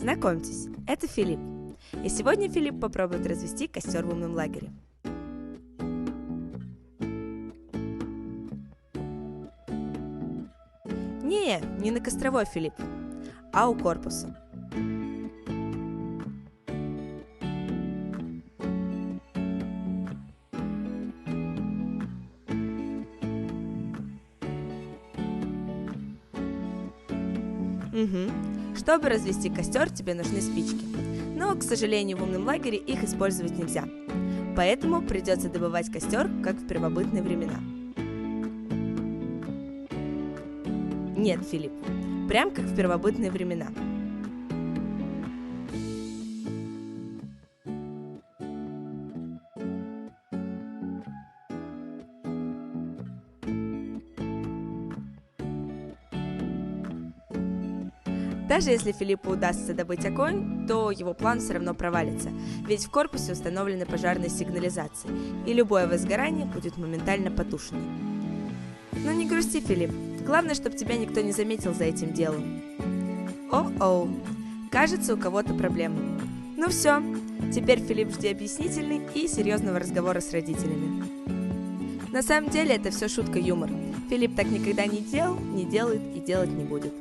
Знакомьтесь, это Филипп. И сегодня Филипп попробует развести костер в умном лагере. Не на костровой, Филипп, а у корпуса. Чтобы развести костер, тебе нужны спички. Но, к сожалению, в умном лагере их использовать нельзя. Поэтому придется добывать костер, как в первобытные времена. Нет, Филипп, прям как в первобытные времена. Даже если Филиппу удастся добыть огонь, то его план все равно провалится, ведь в корпусе установлены пожарные сигнализации, и любое возгорание будет моментально потушено. Но не грусти, Филипп, главное, чтобы тебя никто не заметил за этим делом. О-оу, кажется, у кого-то проблемы. Ну все, теперь, Филипп, жди объяснительный и серьезного разговора с родителями. На самом деле это все шутка-юмор. Филипп так никогда не делал, не делает и делать не будет.